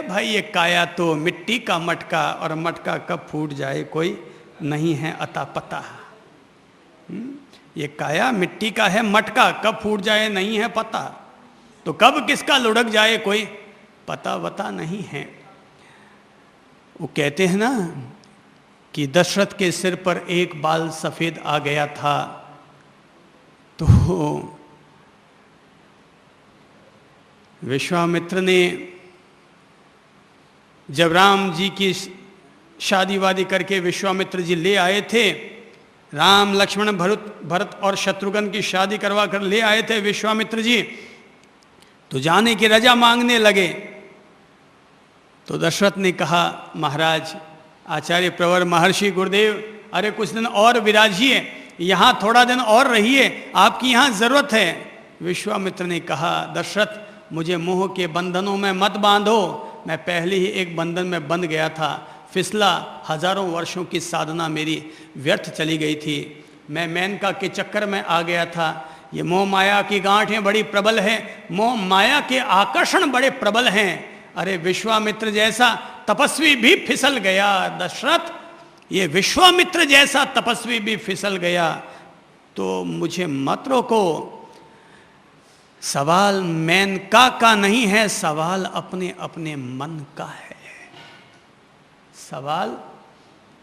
भाई ये काया तो मिट्टी का मटका, और मटका कब फूट जाए कोई नहीं है अता पता। ये काया मिट्टी का है मटका, कब फूट जाए नहीं है पता, तो कब किसका लुढ़क जाए कोई पता वता नहीं है। वो कहते हैं ना कि दशरथ के सिर पर एक बाल सफेद आ गया था, तो विश्वामित्र ने जब राम जी की शादी वादी करके विश्वामित्र जी ले आए थे, राम लक्ष्मण भरत और शत्रुघ्न की शादी करवा कर ले आए थे विश्वामित्र जी, तो जाने की रजा मांगने लगे। तो दशरथ ने कहा, महाराज आचार्य प्रवर महर्षि गुरुदेव, अरे कुछ दिन और विराजिए, यहाँ थोड़ा दिन और रहिए, आपकी यहाँ जरूरत है। विश्वामित्र ने कहा, दशरथ मुझे मोह के बंधनों में मत बांधो, मैं पहले ही एक बंधन में बंध गया था, फिसला, हजारों वर्षों की साधना मेरी व्यर्थ चली गई थी, मैं मेनका के चक्कर में आ गया था। ये मोह माया की गांठें बड़ी प्रबल है, मोह माया के आकर्षण बड़े प्रबल हैं। अरे विश्वामित्र जैसा तपस्वी भी फिसल गया दशरथ, ये विश्वामित्र जैसा तपस्वी भी फिसल गया, तो मुझे मत रोको। सवाल मेनका का नहीं है, सवाल अपने अपने मन का है। सवाल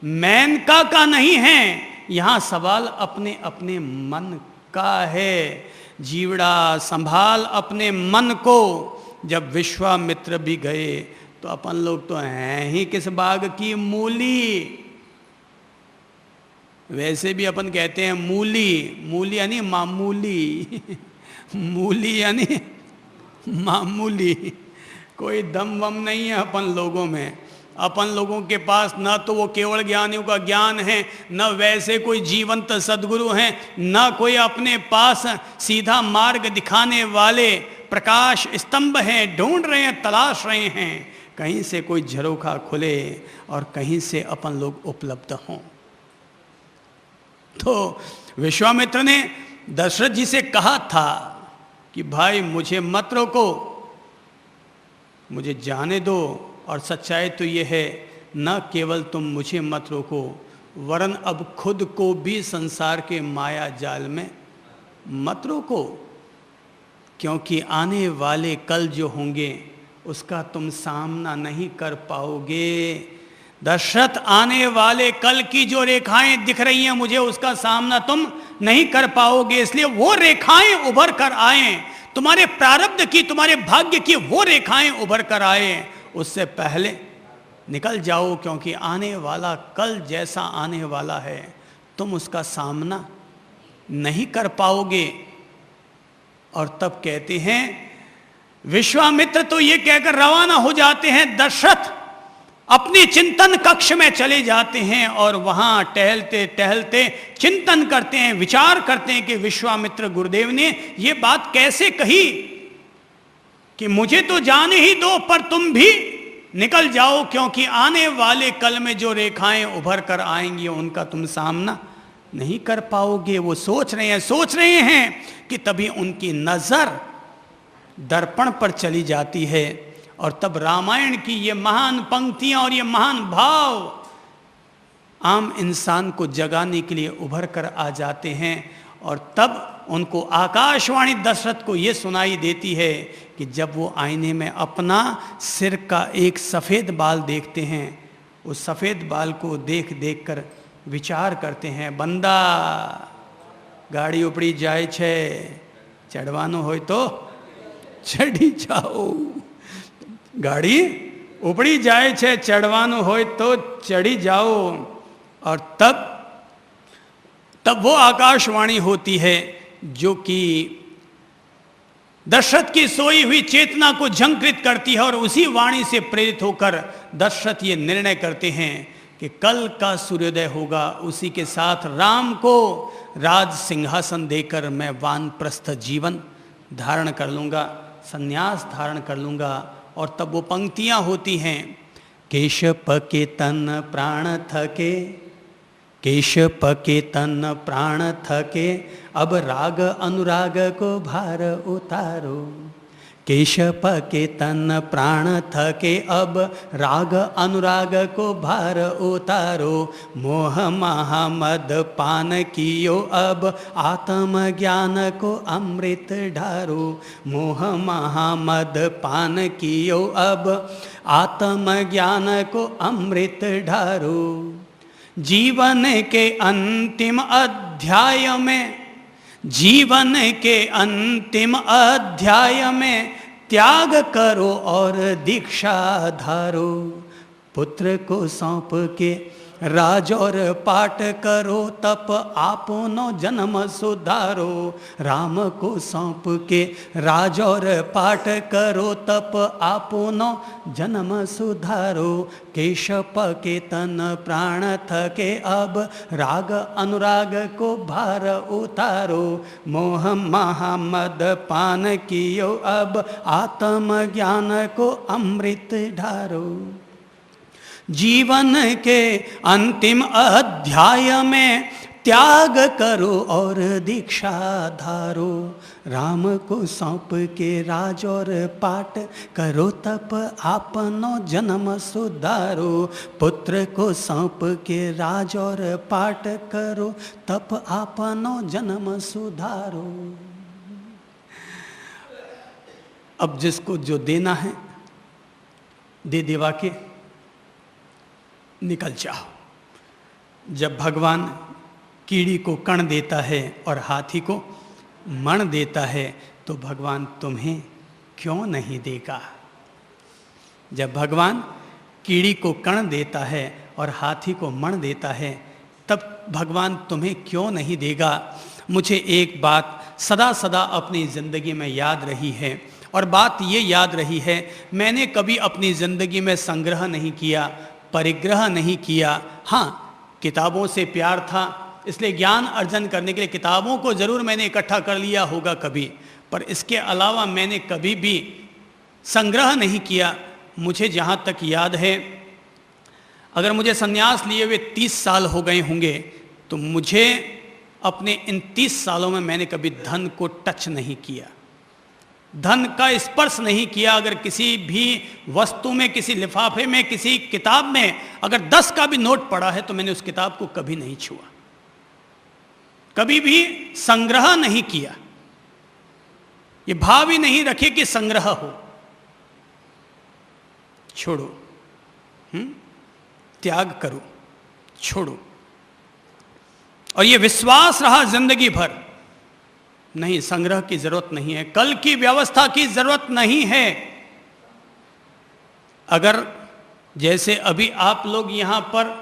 मेनका का नहीं है, यहां सवाल अपने अपने मन का है। जीवड़ा संभाल अपने मन को। जब विश्वामित्र भी गए तो अपन लोग तो हैं ही किस बाग की मूली। वैसे भी अपन कहते हैं मूली, मूली यानी मामूली मूली यानी मामूली। कोई दम वम नहीं है अपन लोगों में। अपन लोगों के पास न तो वो केवल ज्ञानियों का ज्ञान है, न वैसे कोई जीवंत सद्गुरु हैं, न कोई अपने पास सीधा मार्ग दिखाने वाले प्रकाश स्तंभ हैं। ढूंढ रहे हैं, तलाश रहे हैं, कहीं से कोई झरोखा खुले और कहीं से अपन लोग उपलब्ध हों। तो विश्वामित्र ने दशरथ जी से कहा था कि भाई मुझे मत रोको, मुझे जाने दो। और सच्चाई तो ये है, न केवल तुम मुझे मत रोको, वरन अब खुद को भी संसार के माया जाल में मत रोको, क्योंकि आने वाले कल जो होंगे उसका तुम सामना नहीं कर पाओगे। दशरथ, आने वाले कल की जो रेखाएं दिख रही हैं मुझे, उसका सामना तुम नहीं कर पाओगे। इसलिए वो रेखाएं उभर कर आए, तुम्हारे प्रारब्ध की, तुम्हारे भाग्य की वो रेखाएं उभर कर आए, उससे पहले निकल जाओ, क्योंकि आने वाला कल जैसा आने वाला है तुम उसका सामना नहीं कर पाओगे। और तब कहते हैं विश्वामित्र तो ये कहकर रवाना हो जाते हैं, दशरथ अपनी चिंतन कक्ष में चले जाते हैं और वहां टहलते टहलते चिंतन करते हैं, विचार करते हैं कि विश्वामित्र गुरुदेव ने ये बात कैसे कही कि मुझे तो जाने ही दो, पर तुम भी निकल जाओ, क्योंकि आने वाले कल में जो रेखाएं उभर कर आएंगी उनका तुम सामना नहीं कर पाओगे। वो सोच रहे हैं कि तभी उनकी नजर दर्पण पर चली जाती है और तब रामायण की ये महान पंक्तियां और ये महान भाव आम इंसान को जगाने के लिए उभर कर आ जाते हैं। और तब उनको आकाशवाणी दशरथ को ये सुनाई देती है कि जब वो आईने में अपना सिर का एक सफ़ेद बाल देखते हैं, उस सफ़ेद बाल को देख देख कर विचार करते हैं, बंदा गाड़ी उपड़ी जाए छे, चढ़वानो होय तो चढ़ी जाओ। गाड़ी उपड़ी जाए छे, चढ़वानो होय तो चढ़ी जाओ। और तब वो आकाशवाणी होती है जो कि दशरथ की सोई हुई चेतना को झंकृत करती है। और उसी वाणी से प्रेरित होकर दशरथ ये निर्णय करते हैं कि कल का सूर्योदय होगा, उसी के साथ राम को राज सिंहासन देकर मैं वानप्रस्थ जीवन धारण कर लूँगा, संन्यास धारण कर लूँगा। और तब वो पंक्तियाँ होती हैं, केशप के तन प्राण थके, केशप के तन प्राण थके, अब राग अनुराग को भार उतारो, केशप के तन प्राण थके अब, राग अनुराग को भार उतारो, मोह महामद पान कियो अब, आत्म ज्ञान को अमृत ढारो, मोह महामद पान कियो अब, आत्म ज्ञान को अमृत ढारो। जीवन के अंतिम अध्याय में, जीवन के अंतिम अध्याय में त्याग करो और दीक्षा धारो, पुत्र को सौंप के राज और पाठ करो, तप आपनो जन्म सुधारो, राम को सौंप के राज और पाठ करो, तप आपनो जन्म सुधारो, केशप के तन प्राण थके अब, राग अनुराग को भार उतारो, मोह महामद पान कियो अब, आत्म ज्ञान को अमृत ढारो। जीवन के अंतिम अध्याय में त्याग करो और दीक्षा धारो, राम को सौंप के राज और पाठ करो, तप आपनो जन्म सुधारो, पुत्र को सौंप के राज और पाठ करो, तप आपनो जन्म सुधारो। अब जिसको जो देना है दे देवा के निकल जाओ। जब भगवान कीड़ी को कण देता है और हाथी को मण देता है तो भगवान तुम्हें क्यों नहीं देगा? जब भगवान कीड़ी को कण देता है और हाथी को मण देता है तब भगवान तुम्हें क्यों नहीं देगा? मुझे एक बात सदा सदा अपनी ज़िंदगी में याद रही है और बात ये याद रही है, मैंने कभी अपनी ज़िंदगी में संग्रह नहीं किया, परिग्रह नहीं किया। हाँ, किताबों से प्यार था इसलिए ज्ञान अर्जन करने के लिए किताबों को ज़रूर मैंने इकट्ठा कर लिया होगा कभी, पर इसके अलावा मैंने कभी भी संग्रह नहीं किया। मुझे जहाँ तक याद है, अगर मुझे संन्यास लिए हुए 30 साल हो गए होंगे तो मुझे अपने इन 30 सालों में मैंने कभी धन को टच नहीं किया, धन का स्पर्श नहीं किया। अगर किसी भी वस्तु में, किसी लिफाफे में, किसी किताब में अगर 10 का भी नोट पड़ा है तो मैंने उस किताब को कभी नहीं छुआ, कभी भी संग्रह नहीं किया। ये भाव ही नहीं रखे कि संग्रह हो। छोड़ो, त्याग करो, छोड़ो। और ये विश्वास रहा जिंदगी भर, नहीं संग्रह की जरूरत नहीं है, कल की व्यवस्था की जरूरत नहीं है। अगर जैसे अभी आप लोग यहां पर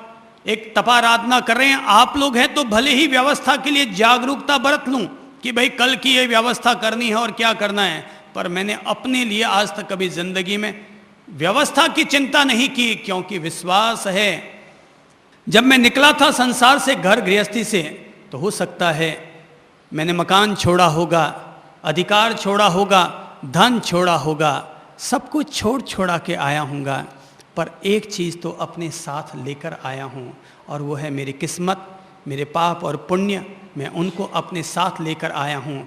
एक तपाराधना कर रहे हैं, आप लोग हैं तो भले ही व्यवस्था के लिए जागरूकता बरत लूं कि भाई कल की ये व्यवस्था करनी है और क्या करना है, पर मैंने अपने लिए आज तक कभी जिंदगी में व्यवस्था की चिंता नहीं की, क्योंकि विश्वास है। जब मैं निकला था संसार से, घर गृहस्थी से, तो हो सकता है मैंने मकान छोड़ा होगा, अधिकार छोड़ा होगा, धन छोड़ा होगा, सब कुछ छोड़ा के आया हूँगा, पर एक चीज़ तो अपने साथ लेकर आया हूँ और वो है मेरी किस्मत, मेरे पाप और पुण्य, मैं उनको अपने साथ लेकर आया हूँ।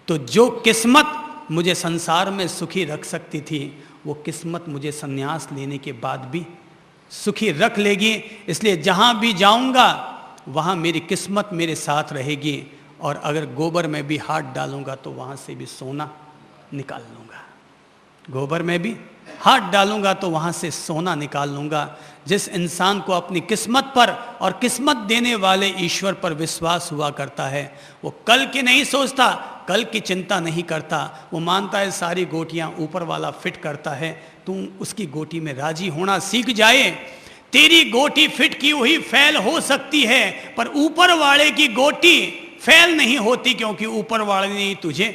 तो जो किस्मत मुझे संसार में सुखी रख सकती थी वो किस्मत मुझे संन्यास लेने के बाद भी सुखी रख लेगी। इसलिए जहाँ भी जाऊँगा वहाँ मेरी किस्मत मेरे साथ रहेगी, और अगर गोबर में भी हाथ डालूंगा तो वहाँ से भी सोना निकाल लूँगा, गोबर में भी हाथ डालूंगा तो वहाँ से सोना निकाल लूँगा। जिस इंसान को अपनी किस्मत पर और किस्मत देने वाले ईश्वर पर विश्वास हुआ करता है, वो कल की नहीं सोचता, कल की चिंता नहीं करता, वो मानता है सारी गोटियाँ ऊपर वाला फिट करता है, तू उसकी गोटी में राजी होना सीख जाए। तेरी गोटी फिट की हुई फेल हो सकती है, पर ऊपर वाले की गोटी फेल नहीं होती, क्योंकि ऊपर वाले ने तुझे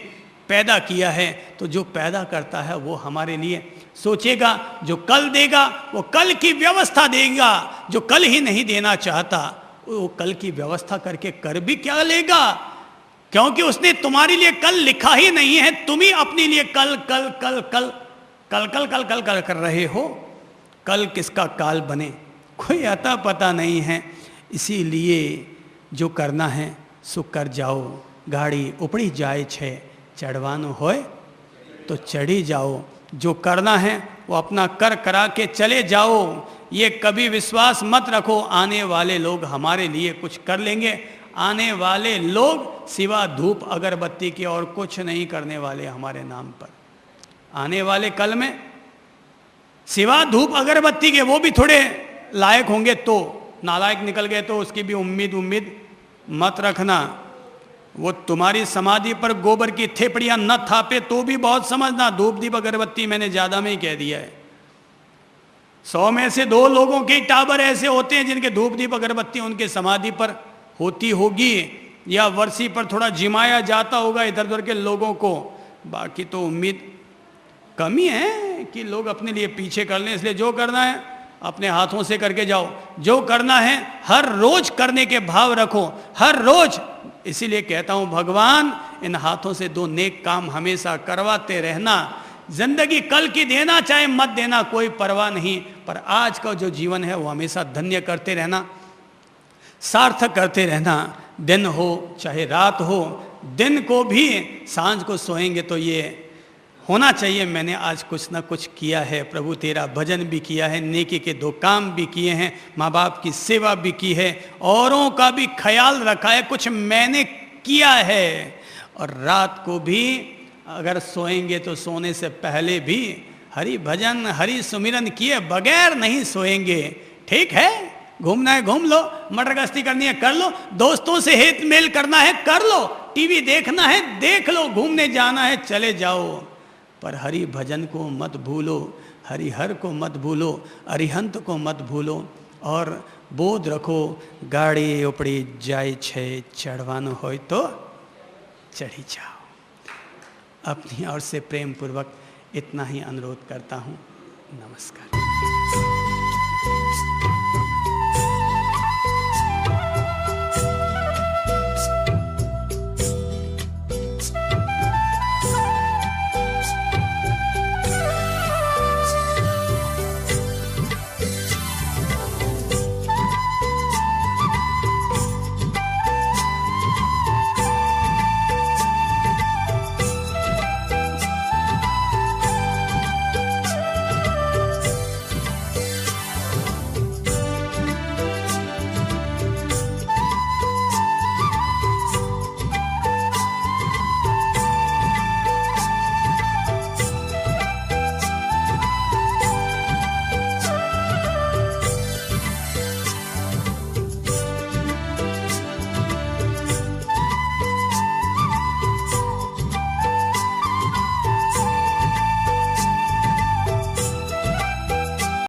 पैदा किया है। तो जो पैदा करता है वो हमारे लिए सोचेगा, जो कल देगा वो कल की व्यवस्था देगा। जो कल ही नहीं देना चाहता वो कल की व्यवस्था करके कर भी क्या लेगा, क्योंकि उसने तुम्हारे लिए कल लिखा ही नहीं है। तुम ही अपने लिए कल कल कल कल कल कल कल कल कल कर रहे हो। कल किसका काल बने कोई अता पता नहीं है। इसीलिए जो करना है सो कर जाओ। गाड़ी उपड़ी जाए छे चढ़वानो होय तो चढ़ी जाओ। जो करना है वो अपना कर करा के चले जाओ। ये कभी विश्वास मत रखो आने वाले लोग हमारे लिए कुछ कर लेंगे। आने वाले लोग सिवा धूप अगरबत्ती के और कुछ नहीं करने वाले हमारे नाम पर। आने वाले कल में सिवा धूप अगरबत्ती के वो भी थोड़े लायक होंगे, तो नालायक निकल गए तो उसकी भी उम्मीद मत रखना। वो तुम्हारी समाधि पर गोबर की थेपड़ियां न थापे तो भी बहुत समझना। धूप दीप अगरबत्ती मैंने ज्यादा में ही कह दिया है। 100 में से 2 लोगों के टावर ऐसे होते हैं जिनके धूप दीप अगरबत्ती उनके समाधि पर होती होगी, या वर्षी पर थोड़ा जिमाया जाता होगा इधर उधर के लोगों को। बाकी तो उम्मीद कम ही है कि लोग अपने लिए पीछे कर लें। इसलिए जो करना है अपने हाथों से करके जाओ। जो करना है हर रोज करने के भाव रखो, हर रोज। इसीलिए कहता हूं भगवान इन हाथों से 2 नेक काम हमेशा करवाते रहना। जिंदगी कल की देना चाहे मत देना कोई परवाह नहीं, पर आज का जो जीवन है वो हमेशा धन्य करते रहना, सार्थक करते रहना। दिन हो चाहे रात हो, दिन को भी सांझ को सोएंगे तो ये होना चाहिए मैंने आज कुछ ना कुछ किया है, प्रभु तेरा भजन भी किया है, नेकी के 2 काम भी किए हैं, माँ बाप की सेवा भी की है, औरों का भी ख्याल रखा है, कुछ मैंने किया है। और रात को भी अगर सोएंगे तो सोने से पहले भी हरि भजन हरि सुमिरन किए बगैर नहीं सोएंगे। ठीक है, घूमना है घूम लो, मटर गश्ती करनी है कर लो, दोस्तों से हित मेल करना है कर लो, टीवी देखना है देख लो, घूमने जाना है चले जाओ, पर हरि भजन को मत भूलो, हरिहर को मत भूलो, अरिहंत को मत भूलो। और बोध रखो गाड़ी उपड़ी जाए छे चढ़वानो होय तो चढ़ी जाओ। अपनी ओर से प्रेम पूर्वक इतना ही अनुरोध करता हूँ। नमस्कार।